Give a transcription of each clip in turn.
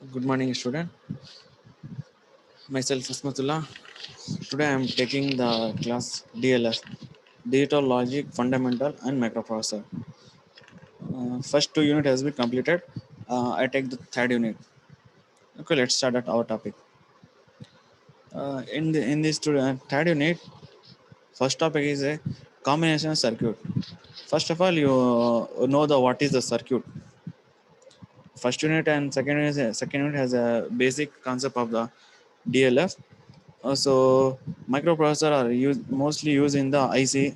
Good morning, student. Myself Asmatullah. Today I am taking the class DLF, Digital Logic Fundamental and Microprocessor. First two unit has been completed. I take the third unit. Okay, let's start at our topic. In this third unit, first topic is a combination circuit. First of all, you know the what is the circuit. First unit and second unit has a basic concept of the DLF. So microprocessor are mostly used in the IC.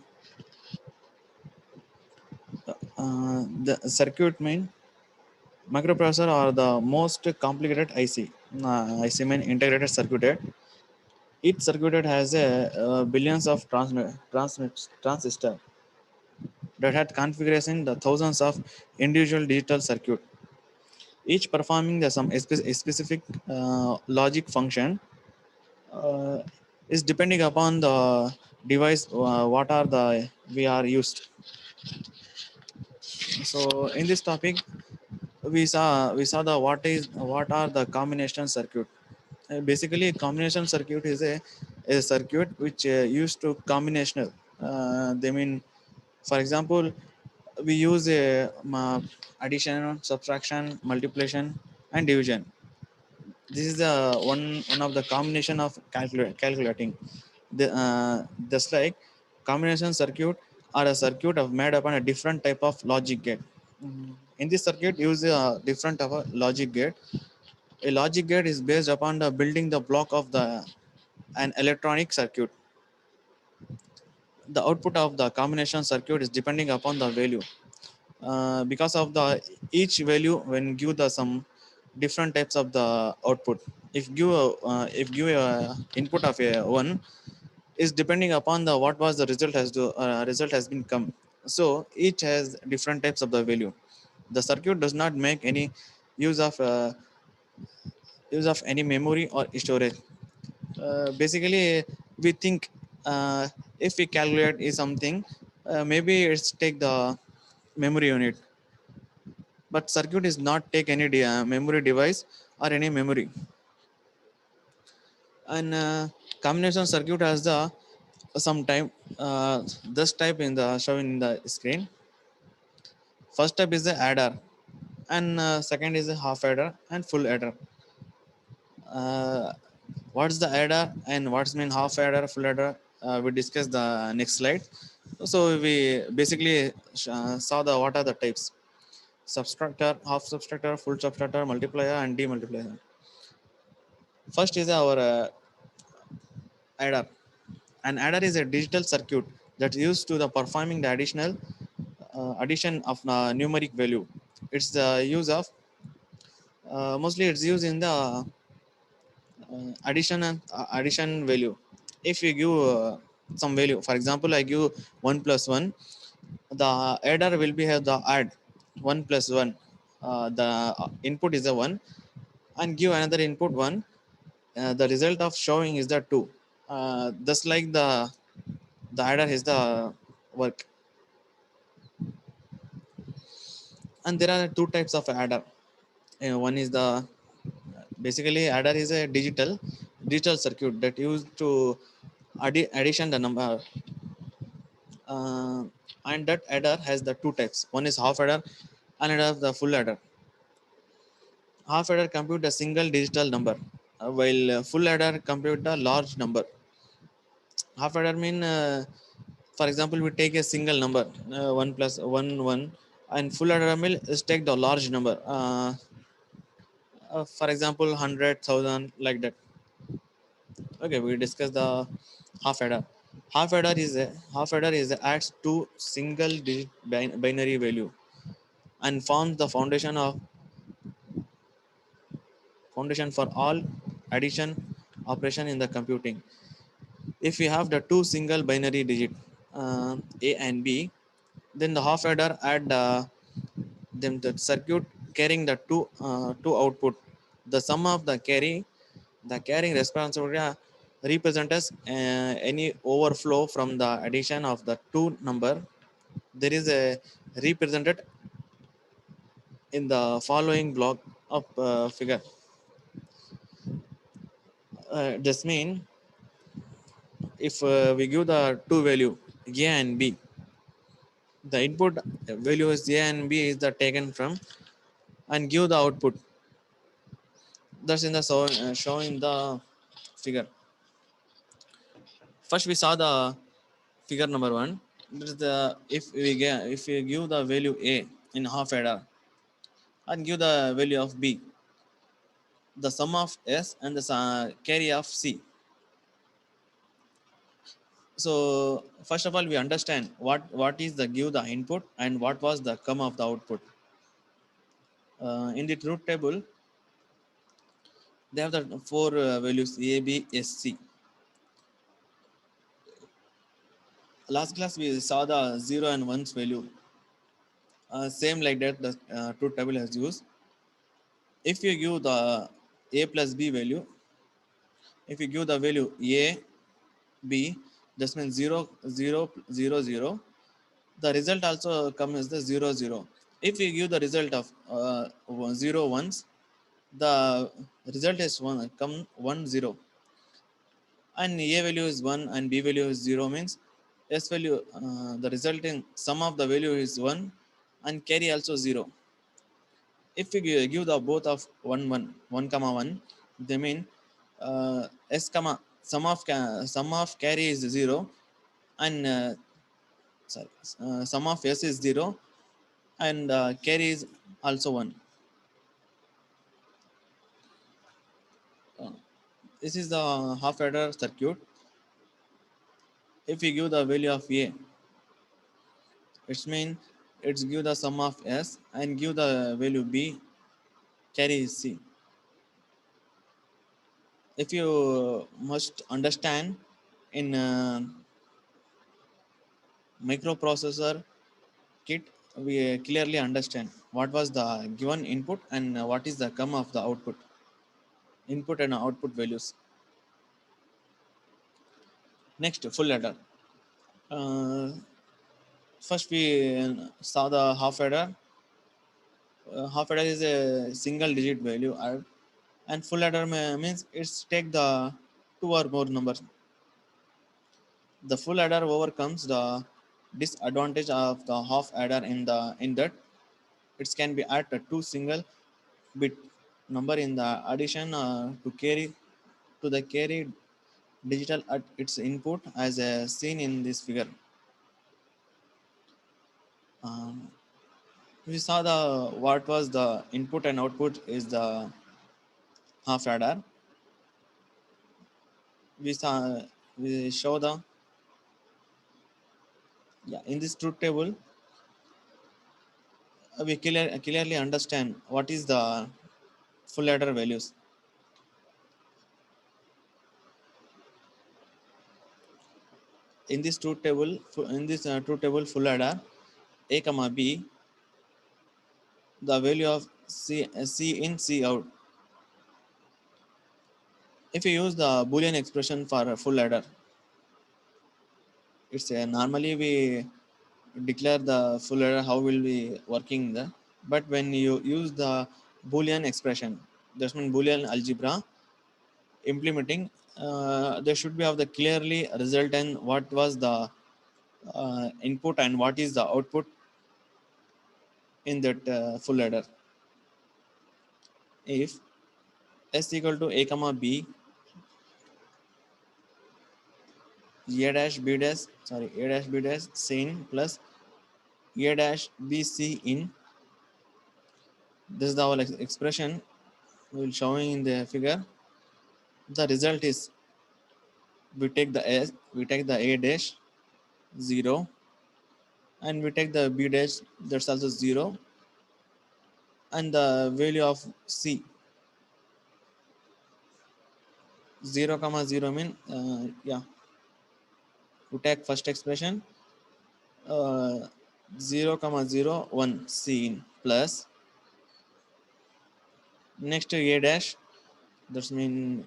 The circuit mean microprocessor are the most complicated IC. IC mean integrated circuit. Each circuit has a billions of transistor that had configuration the thousands of individual digital circuit, each performing the some specific logic function uh, is depending upon the device what are the we are used. So in this topic we saw the what are the combination circuit. Basically combination circuit is a circuit which used to combinational. They mean, for example, we use a addition, subtraction, multiplication and division. This is the one of the combination of calculating just like combination circuit or a circuit of made upon a different type of logic gate. In this circuit use a different type of logic gate. A logic gate is based upon the building the block of the an electronic circuit. The output of the combination circuit is depending upon the value. Because of the each value when give the some different types of the output. If give a input of a one is depending upon the what was the result has been come. So each has different types of the value. The circuit does not make any use of uh, use of any memory or storage. Basically we think, if we calculate is something, maybe it's take the memory unit, but circuit is not take any memory device or any memory. And combination circuit has the some time, this type in the shown in the screen. First type is the adder, and second is a half adder and full adder. uh, what's the adder and what's mean half adder, full adder, we discuss the next slide. So we basically saw the what are the types: subtractor, half subtractor, full subtractor, multiplier and demultiplier. First is our adder. An adder is a digital circuit that's used to the performing the addition of numeric value. It's the use of mostly it's used in the addition value. If you give some value, for example I give 1 plus 1, the adder will be have the add 1 plus 1. The input is a 1 and give another input 1. The result of showing is the 2. Just like the adder is the work. And there are two types of adder. One is the basically adder is a digital circuit that used to addition the number. uh, and that adder has the two types. One is half adder and another the full adder. Half adder compute a single digital number, while full adder compute a large number. Half adder mean, for example we take a single number, 1 plus 1 1, and full adder mean is take the large number, for example 100,000 like that. Okay, we discuss the half adder. Half adder is adds two single digit binary value and forms the foundation for all addition operation in the computing. If we have the two single binary digit, a and b, then the half adder add them the circuit carrying the two output. The sum of the carrying responsibility represent as any overflow from the addition of the two number. There is a represented in the following block of figure. This mean if we give the two value a and b, the input values a and b is the taken from and give the output. That's in the show in the figure. First we saw the figure number one. This is the if we give the value a in half adder and give the value of b, the sum of s and the carry of c. So first of all, we understand what is the give the input and what was the come of the output. In the truth table, they have the four values a, b, s, c. Last class we saw the zero and ones value. Same like that, the truth table has used. If you give the a plus b value, if you give the value a, b, just means 0, 0, 0, 0. The result also comes as the 0, 0. If we give the result of 0 once, the result is one come 1 0, and a value is 1 and b value is 0 means s value, the resulting sum of the value is 1 and carry also 0. If we give the both of 1 1 1 comma 1, they mean s comma sum of carry is 0 and sorry, sum of s is 0 and carry is also 1. uh, this is the half adder circuit. If we give the value of a, it's mean it's give the sum of s and give the value b, carry is c. If you must understand in microprocessor kit, we clearly understand what was the given input and what is the come of the output, input and output values. Next, full adder. uh, First we saw the half adder. Half adder is a single digit value add, and full adder means it's take the two or more numbers. The full adder overcomes the disadvantage of the half adder in that it can be at a two single bit number in the addition to carry to the carry digital at its input as seen in this figure. Um, we saw the what was the input and output is the half adder. We saw we show the, yeah, in this truth table we clearly understand what is the full adder values. In this truth table, in this truth table full adder a comma b, the value of c in c out. If you use the boolean expression for a full adder, it's a normally we declare the full adder how will be working the, but when you use the boolean expression, that means boolean algebra implementing, there should be of the clearly result and what was the input and what is the output in that full adder. If s equal to a comma b, a dash b dash, sorry, a dash b dash c in plus a dash b c in, this is our expression we will showing in the figure. The result is we take the s, we take the a dash 0 and we take the b dash, that's also 0, and the value of c 0 comma 0 mean yeah, we take first expression uh, 0 comma 0 1 c in plus next to a dash, that's mean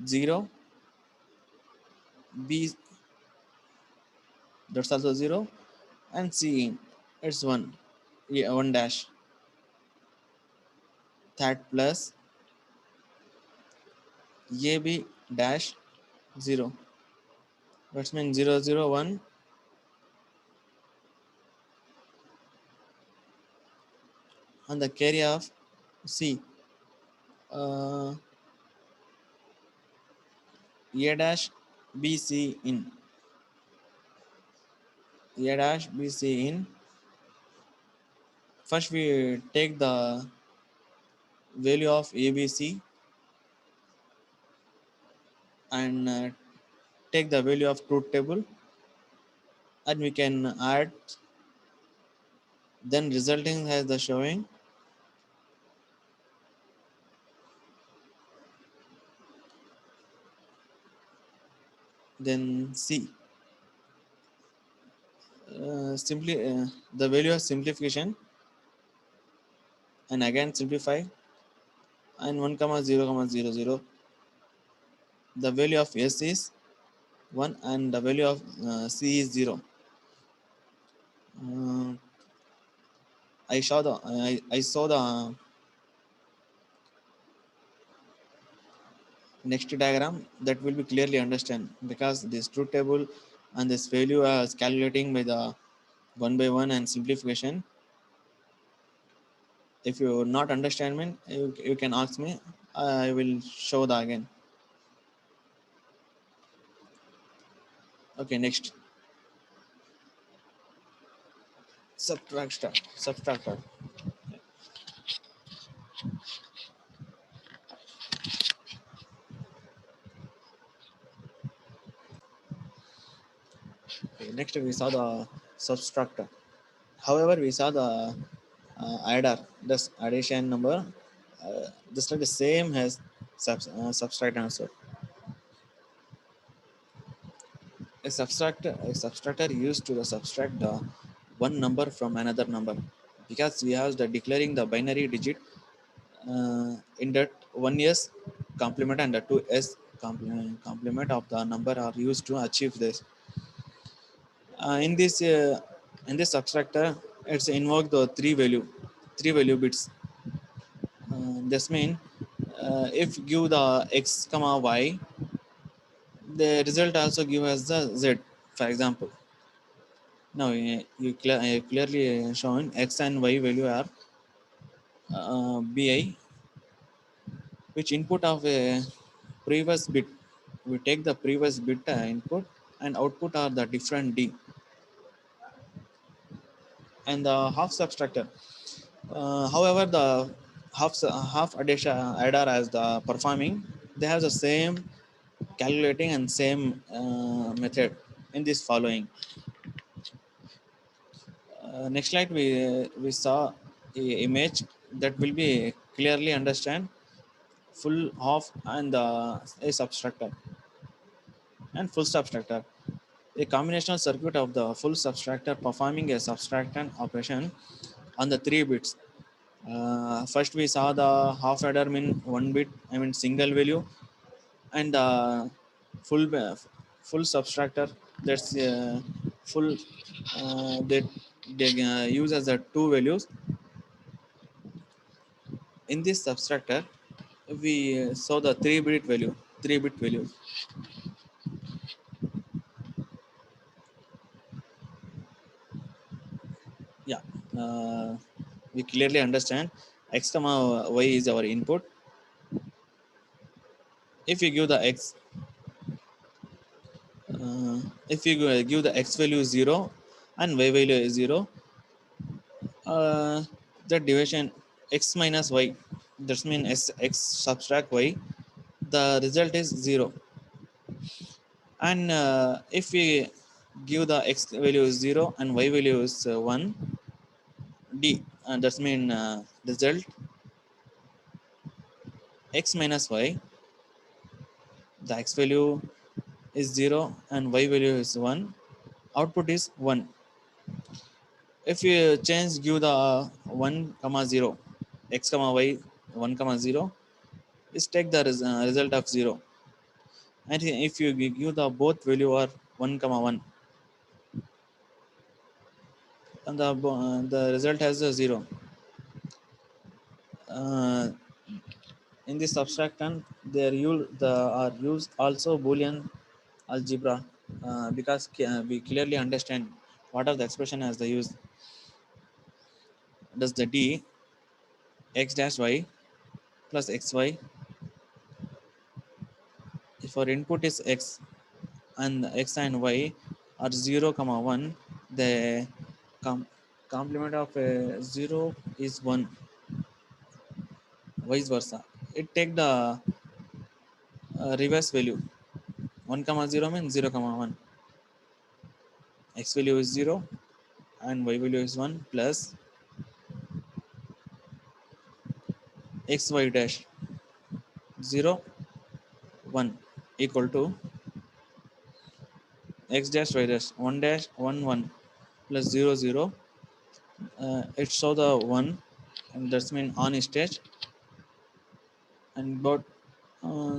0, b, that's also 0, and c in it's 1, yeah, 1 dash, that plus ab dash 0. That's mean 001 and the carry of C. Uh, A dash BC in. A dash BC in. First we take the value of ABC and take the value of truth table, and we can add, then resulting has the showing, then C. Simply the value of simplification, and again simplify, and 1 comma 0 comma 0 0. The value of S is 1 and the value of C is 0. uh, I saw the next diagram that will be clearly understand, because this truth table and this value is calculating by the one by one and simplification. If you not understand me, you can ask me. I will show the again. Okay, next subtractor. Okay, next we saw the subtractor. However, we saw the adder, this addition number, just like the same as subtract answer. A subtractor used to subtract the one number from another number, because we have the declaring the binary digit in that one s complement and the two s complement of the number are used to achieve this. In this subtractor, it's invoke the three value bits. This mean if give the x comma y, the result also give us the z. For example, now clearly shown x and y value are bi, which input of a previous bit. We take the previous bit input, and output are the different d. And the half subtractor. However, the half addition adder as the performing, they have the same calculating and same method in this following. Next slide, we saw a image that will be clearly understand full half and a subtractor and full subtractor. A combinational circuit of the full subtractor performing a subtractant operation on the 3 bits. First, we saw the half adder mean 1 bit, I mean single value, and the full full subtractor, that's full, they use as the two values. In this subtractor, we saw the 3 bit value. Yeah, uh, we clearly understand x comma y is our input. If you give the x, if you give the x value 0 and y value is 0, uh, the division x minus y, that means x subtract y, the result is 0. And if we give the x value is 0 and y value is 1, d, that means result x minus y, the x value is 0 and y value is 1, output is 1. If you change, give the 1 comma 0, x comma y 1 comma 0, is take the result of 0. And if you give the both value are 1 comma 1, and the result has a 0. uh, In this subtraction are used also Boolean algebra, because we clearly understand what are the expression as they use. Does the d x dash y plus xy, if our input is x and x and y are 0 comma 1, the com- complement of 0 is 1, vice versa. It take the reverse value. 1 comma 0 means 0 comma 1, x value is 0 and y value is 1 plus xy dash 0 1 equal to x dash y dash 1 dash 1 1 plus 0 0. It show the 1, and that's mean on stage, and about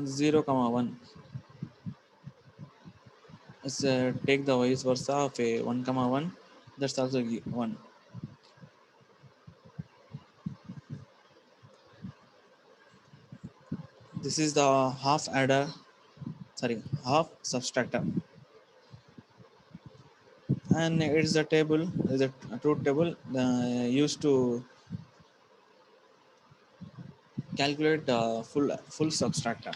0 comma 1 is take the vice versa of a 1 comma 1, that's also 1. This is the half adder, sorry, half subtractor, and it is a table, is a truth table used to calculate the full subtractor.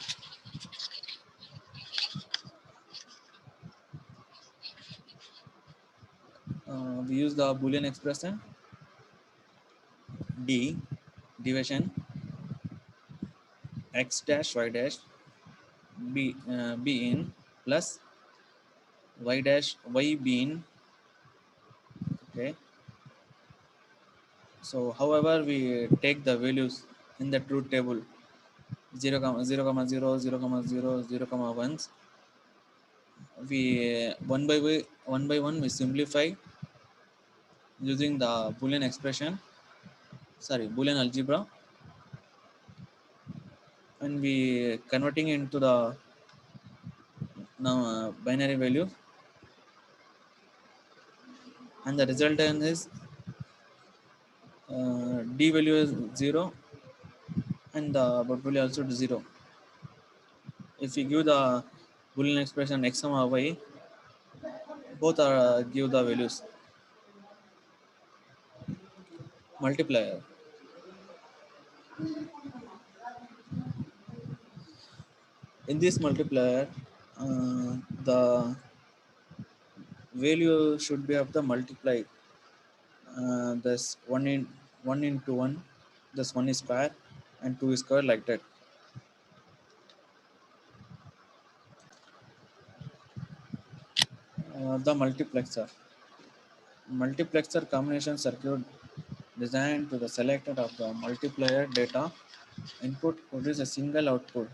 We use the Boolean expression d division x dash y dash b in plus y dash y b in. Okay, so however we take the values in the truth table 0 comma 0 comma 0 0 comma 0 0 comma 1s, we one by one we simplify using the Boolean expression, sorry, Boolean algebra, and we converting into the now binary value, and the resultant is d value is 0 and the but value also to 0. If we give the Boolean expression x comma y, both are give the values. Multiplier. In this multiplier, the value should be of the multiply. This one into one, this one is square, and two is square, like that. The multiplexer combination circuit designed to the selected of the multiplier data input produce a single output.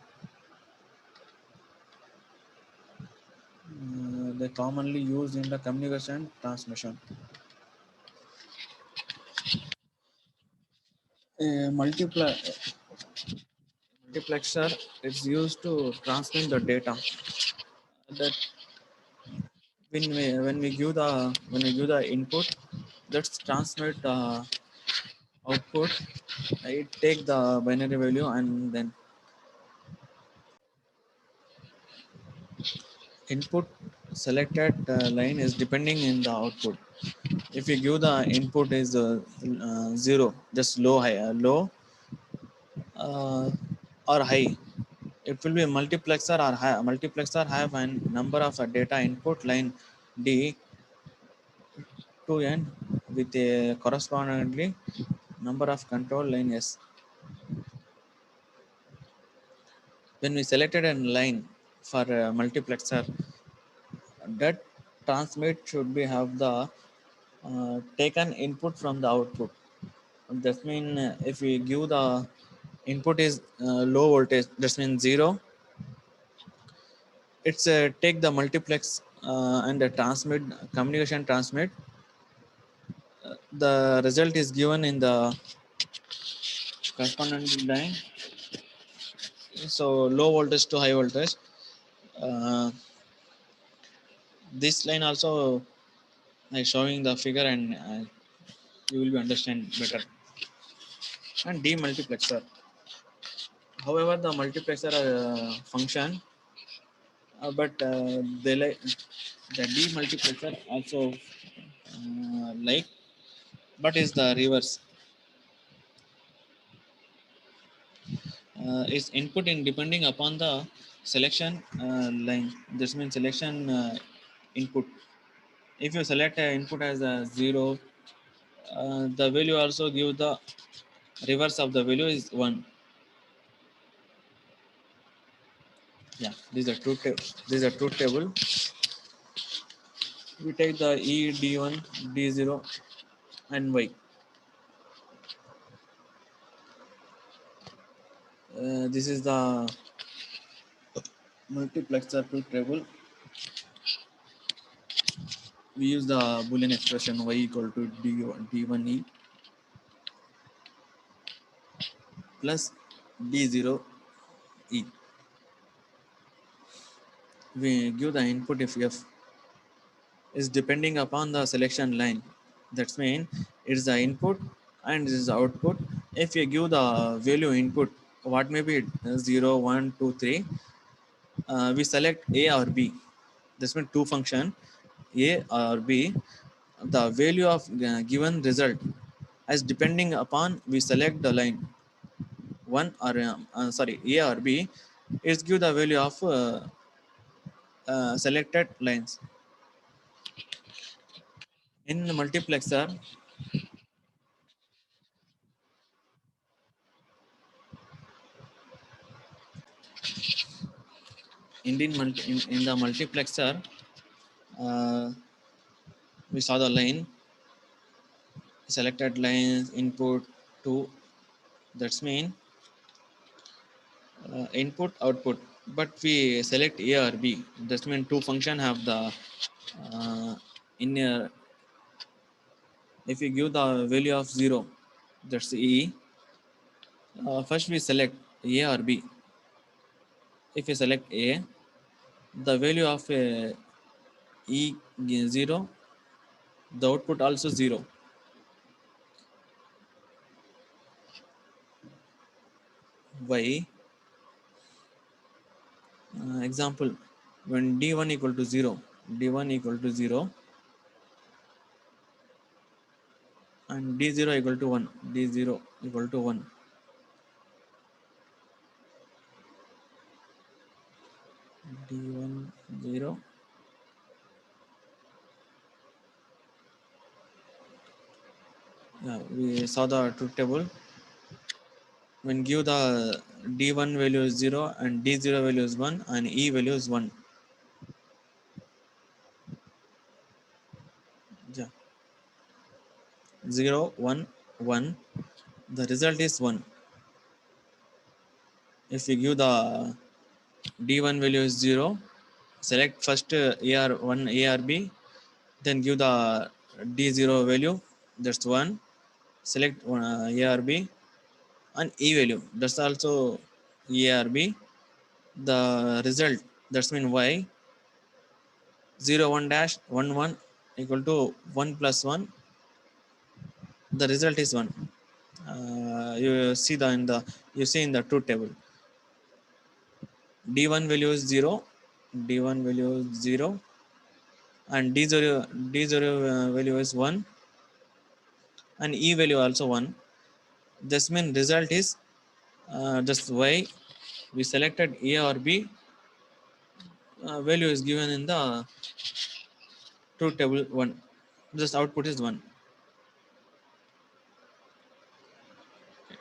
They commonly used in the communication transmission. A multiplexer is used to transmit the data. That when we give the input, let's transmit the output. It take the binary value, and then input selected line is depending in the output. If you give the input is 0, just low uh, or high, it will be a multiplexer or high. Multiplexer have a number of data input line D to N with a correspondingly number of control line S. When we selected a line for a multiplexer, that transmit should be have the taken input from the output. That means if we give the input is low voltage, that means 0. It's take the multiplex and the transmit communication transmit. The result is given in the corresponding line. So low voltage to high voltage. Uh, this line also is showing the figure, and you will be understand better. And demultiplexer. However, the multiplexer function, but they like the demultiplexer also like, but is the reverse. Is input in depending upon the selection line. This means selection input. If you select an input as a 0, the value also give the reverse of the value is 1. Yeah, this is a truth table. This is a truth table. We take the E, D1, D0, and Y. This is the multiplexer truth table. We use the Boolean expression Y equal to D1E plus D0E. We give the input if F is depending upon the selection line. That means it's the input and this is the output. If you give the value input, what may be 0, 1, 2, 3, we select A or B. This means two function A or B. The value of given result as depending upon we select the line one or sorry A or B is give the value of selected lines. In the multiplexer, in the multiplexer, uh, we saw the line, selected lines, input, 2. That's mean input, output. But we select A or B. That mean two function have the in if you give the value of 0, that's E. First we select A or B. If you select A, the value of E 0, the output also 0. Y example, when D1 equal to 0, D1 equal to 0 and D0 equal to 1, D0 equal to 1. D1 0. Yeah, we saw the truth table. When give the D1 value is 0 and D0 value is 1 and E value is 1. Yeah. 0, 1, 1. The result is 1. If we give the D1 value is 0, select first AR1 ARB, then give the D0 value, that's 1. Select ARB and E value, that's also ARB. The result, that's mean Y 0 1 dash 1 1 equal to 1 plus 1. The result is 1. You see in the truth table. D1 value is 0, D1 value is 0, and D0 value is 1, and E value also 1. This means result is just Y. We selected A or B. Value is given in the truth table 1. Just output is 1.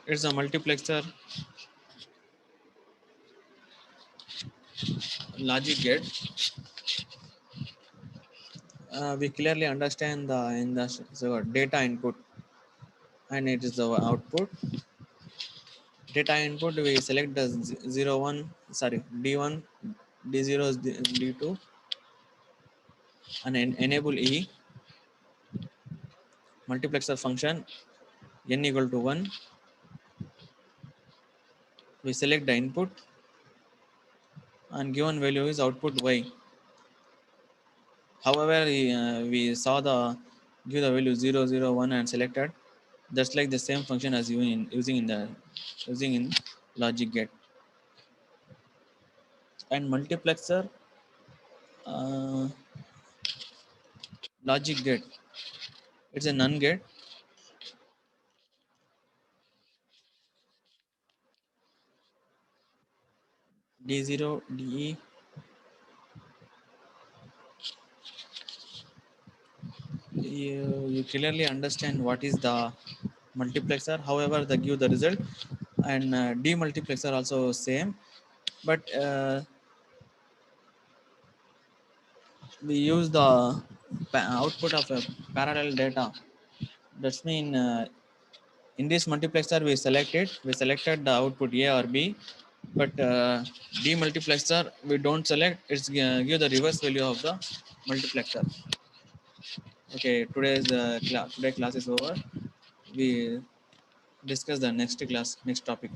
It's a multiplexer logic gate. We clearly understand the in the data input and it is the output. Data input we select the 0 1, sorry, D1, D0 is D2 and enable E multiplexer function n equal to 1. We select the input and given value is output Y. However, we saw the give the value 0 0 1 and selected just like the same function as using in logic gate. and multiplexer uh, logic gate. It's a NAND gate. D0 DE. You clearly understand what is the multiplexer. However, they give the result, and demultiplexer also same, but we use the output of a parallel data. That's mean in this multiplexer we selected the output A or B, but demultiplexer we don't select. It's give the reverse value of the multiplexer. Okay, today class is over. We discuss the next class, next topic.